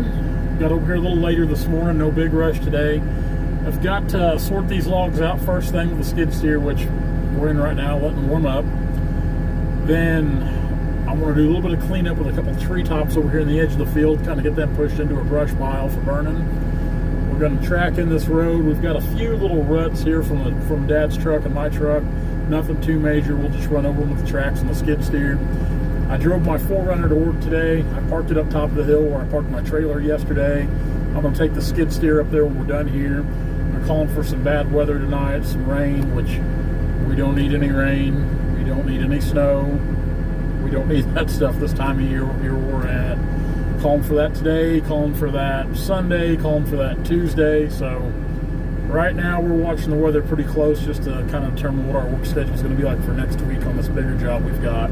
morning. Got over here a little later this morning, no big rush today. I've got to sort these logs out first thing with the skid steer, which we're in right now, letting them warm up. Then I'm going to do a little bit of cleanup with a couple tree tops over here in the edge of the field, kind of get them pushed into a brush pile for burning. We're going to track in this road. We've got a few little ruts here from Dad's truck and my truck. Nothing too major. We'll just run over them with the tracks and the skid steer. I drove my 4Runner to work today. I parked it up top of the hill where I parked my trailer yesterday. I'm going to take the skid steer up there when we're done here. I'm calling for some bad weather tonight, some rain, which we don't need any rain. We don't need any snow. We don't need that stuff this time of year here where we're at. Calling for that today, calling for that Sunday, calling for that Tuesday. So right now we're watching the weather pretty close just to kind of determine what our work schedule is going to be like for next week on this bigger job we've got.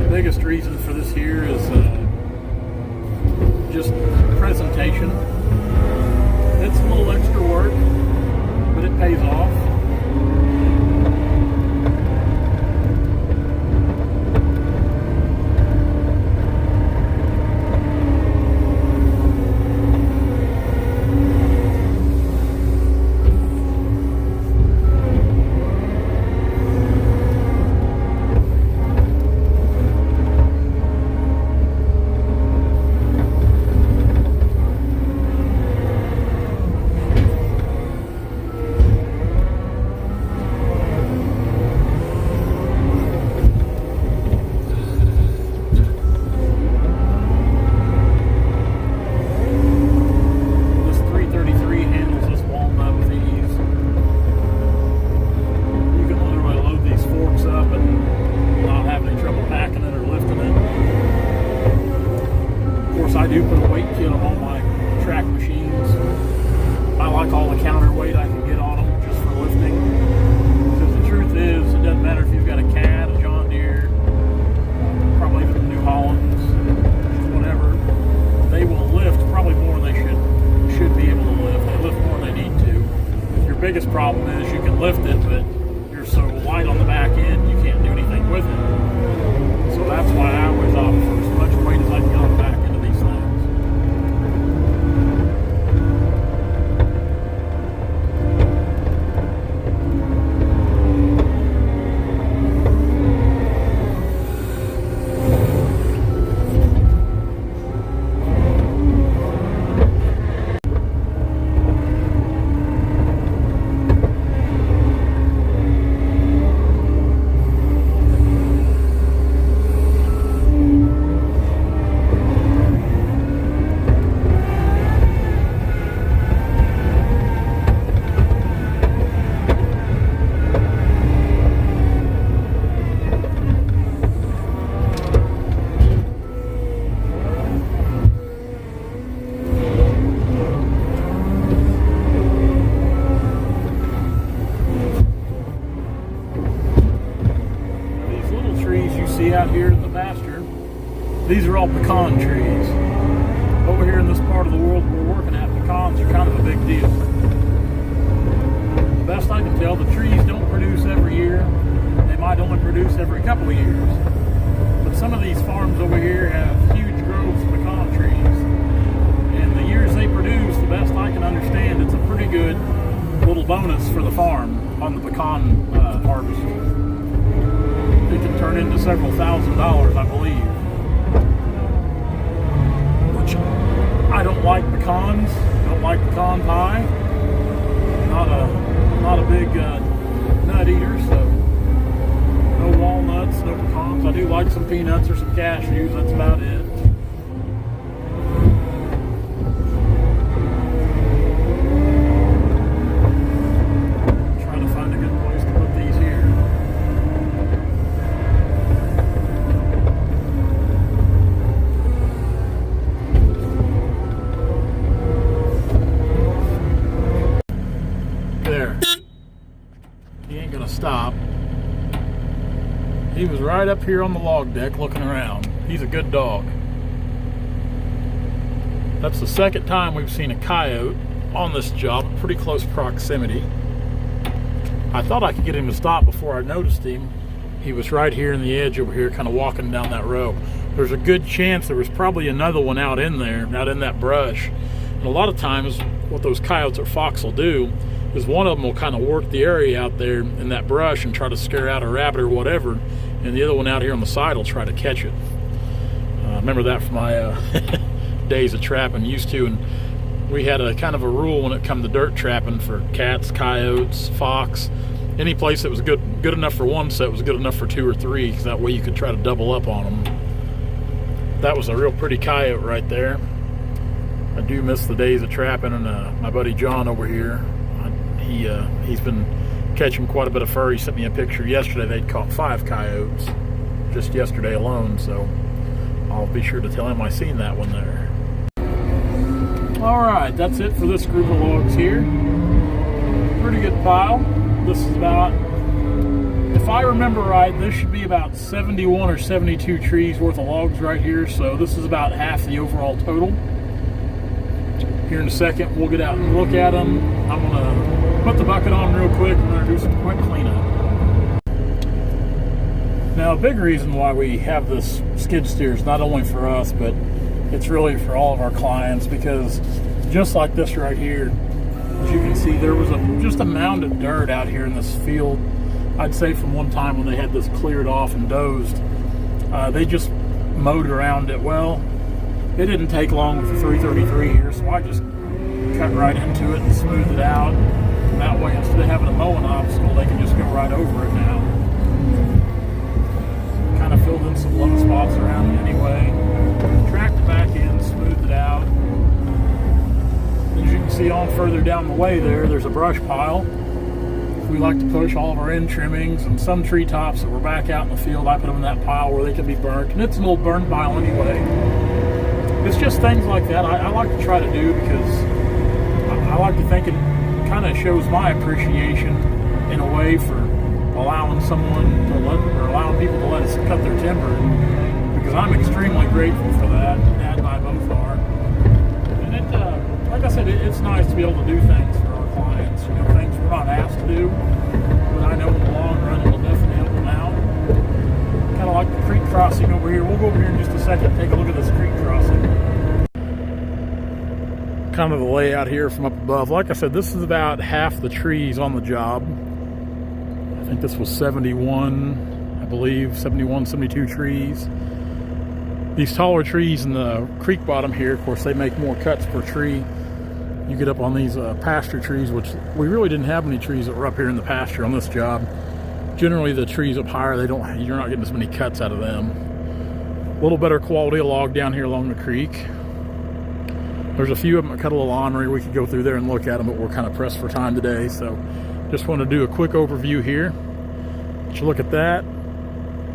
Biggest reason for this here is just presentation. It's a little extra work, but it pays off. I do put a weight kit on all my track machines. I like all the counterweight I can get on them just for lifting. Because the truth is, it doesn't matter if you've got a Cat, a John Deere, probably even the New Hollands, whatever. They will lift probably more than they should be able to lift. They lift more than they need to. Your biggest problem is you can lift it, but you're so light on the back end, you can't do anything with it. So that's why I always opt for as much weight as I can get on the back end. See out here in the pasture, these are all pecan trees. Over here in this part of the world we're working at, pecans are kind of a big deal. Best I can tell, the trees don't produce every year. They might only produce every couple of years. But some of these farms over here have huge groves of pecan trees. And the years they produce, the best I can understand, it's a pretty good bonus for the farm on the pecan harvest. It can turn into several $1,000s, I believe. Which, I don't like pecans. I don't like pecan pie. Not a big nut eater, so no walnuts, no pecans. I do like some peanuts or some cashews. That's about it. Stop. He was right up here on the log deck looking around. He's a good dog. That's the second time we've seen a coyote on this job at pretty close proximity. I thought I could get him to stop before I noticed him. He was right here in the edge over here, kind of walking down that row. There's a good chance there was probably another one out in there, out in that brush. And a lot of times what those coyotes or fox will do is one of them will kind of work the area out there in that brush and try to scare out a rabbit or whatever, and the other one out here on the side will try to catch it. I remember that from my days of trapping, used to, and we had a kind of a rule when it come to dirt trapping for cats, coyotes, fox. Any place that was good enough for one set was good enough for two or three, because that way you could try to double up on them. That was a real pretty coyote right there. I do miss the days of trapping, and my buddy John over here, he's been catching quite a bit of fur. He sent me a picture yesterday. They'd caught 5 coyotes just yesterday alone, so I'll be sure to tell him I seen that one there. Alright, that's it for this group of logs here. Pretty good pile. This is about, if I remember right, this should be about 71 or 72 trees worth of logs right here, so this is about half the overall total. Here in a second, we'll get out and look at them. I'm going to put the bucket on real quick. We're going to do some quick cleanup. Now, a big reason why we have this skid steer is not only for us, but it's really for all of our clients, because just like this right here, as you can see, there was just a mound of dirt out here in this field. I'd say from one time when they had this cleared off and dozed, they just mowed around it. Well, it didn't take long with the 333 here, so I just cut right into it and smoothed it out. And that way, instead of having a mowing obstacle, they can just go right over it now. Kind of filled in some low spots around it anyway. Tracked it back in, smoothed it out. As you can see on further down the way there's a brush pile. We like to push all of our end trimmings and some tree tops that were back out in the field. I put them in that pile where they can be burnt, and it's an old burn pile anyway. It's just things like that I like to try to do, because I like to think it kind of shows my appreciation in a way for allowing allowing people to let us cut their timber, because I'm extremely grateful for that. Dad and I both are. And it, like I said, it's nice to be able to do things for our clients. You know, things we're not asked to do, but I know in the long run it will definitely help them out. Kind of like the creek crossing over here. We'll go over here in just a second and take a look at this creek crossing. Kind of the layout here from up above. Like I said, this is about half the trees on the job. I think this was 71, I believe, 71, 72 trees. These taller trees in the creek bottom here, of course, they make more cuts per tree. You get up on these pasture trees, which we really didn't have any trees that were up here in the pasture on this job. Generally, the trees up higher, you're not getting as many cuts out of them. A little better quality of log down here along the creek. There's a few of them that cut a little ornery. We could go through there and look at them, but we're kind of pressed for time today. So just want to do a quick overview here. Let's look at that.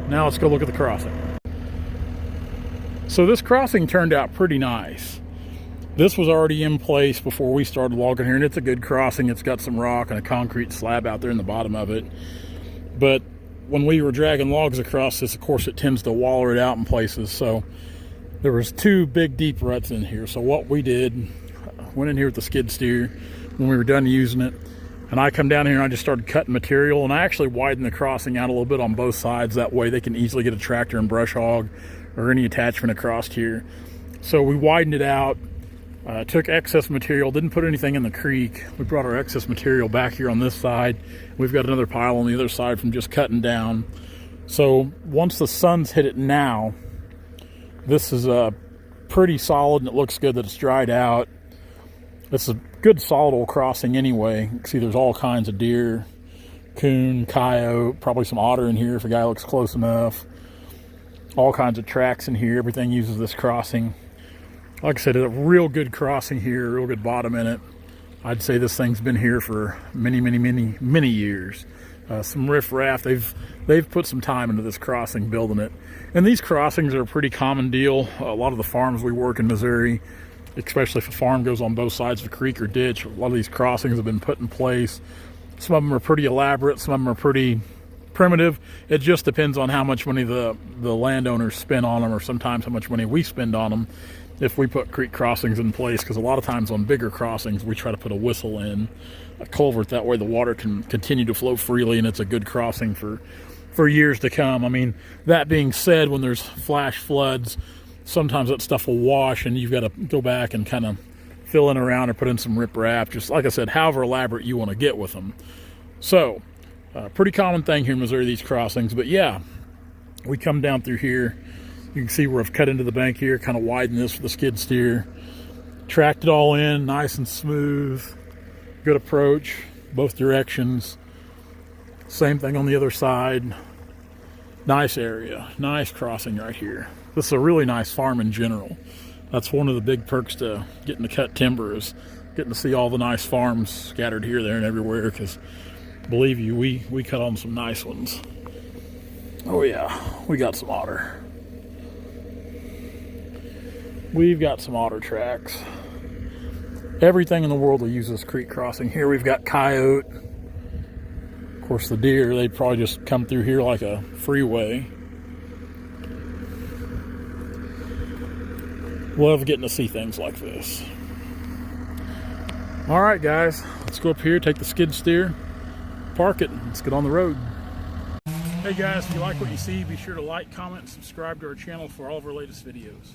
Now let's go look at the crossing. So this crossing turned out pretty nice. This was already in place before we started logging here, and it's a good crossing. It's got some rock and a concrete slab out there in the bottom of it. But when we were dragging logs across this, of course, it tends to waller it out in places. So there was 2 big deep ruts in here. So what we did, went in here with the skid steer when we were done using it, and I come down here and I just started cutting material, and I actually widened the crossing out a little bit on both sides. That way they can easily get a tractor and brush hog or any attachment across here. So we widened it out, Took excess material, didn't put anything in the creek. We brought our excess material back here on this side. We've got another pile on the other side from just cutting down. So once the sun's hit it now, this is pretty solid and it looks good that it's dried out. It's a good solid old crossing anyway. You can see there's all kinds of deer, coon, coyote, probably some otter in here if a guy looks close enough. All kinds of tracks in here. Everything uses this crossing. Like I said, it's a real good crossing here, real good bottom in it. I'd say this thing's been here for many years. Some riffraff, they've put some time into this crossing, building it. And these crossings are a pretty common deal. A lot of the farms we work in Missouri, especially if a farm goes on both sides of a creek or ditch, a lot of these crossings have been put in place. Some of them are pretty elaborate, some of them are pretty primitive. It just depends on how much money the landowners spend on them, or sometimes how much money we spend on them if we put creek crossings in place, because a lot of times on bigger crossings we try to put a whistle in, a culvert, that way the water can continue to flow freely and it's a good crossing for years to come. I mean, that being said, when there's flash floods, sometimes that stuff will wash and you've got to go back and kind of fill in around or put in some riprap, just like I said, however elaborate you want to get with them. So pretty common thing here in Missouri, these crossings. But yeah, we come down through here. You can see where I've cut into the bank here, kind of widened this for the skid steer. Tracked it all in, nice and smooth. Good approach, both directions. Same thing on the other side. Nice area, nice crossing right here. This is a really nice farm in general. That's one of the big perks to getting to cut timber, is getting to see all the nice farms scattered here, there, and everywhere, because believe you, we cut on some nice ones. Oh yeah, we got some otter. We've got some otter tracks. Everything in the world will use this creek crossing. Here we've got coyote. Of course, the deer, they probably just come through here like a freeway. Love getting to see things like this. All right, guys, let's go up here, take the skid steer, park it, and let's get on the road. Hey guys, if you like what you see, be sure to like, comment, and subscribe to our channel for all of our latest videos.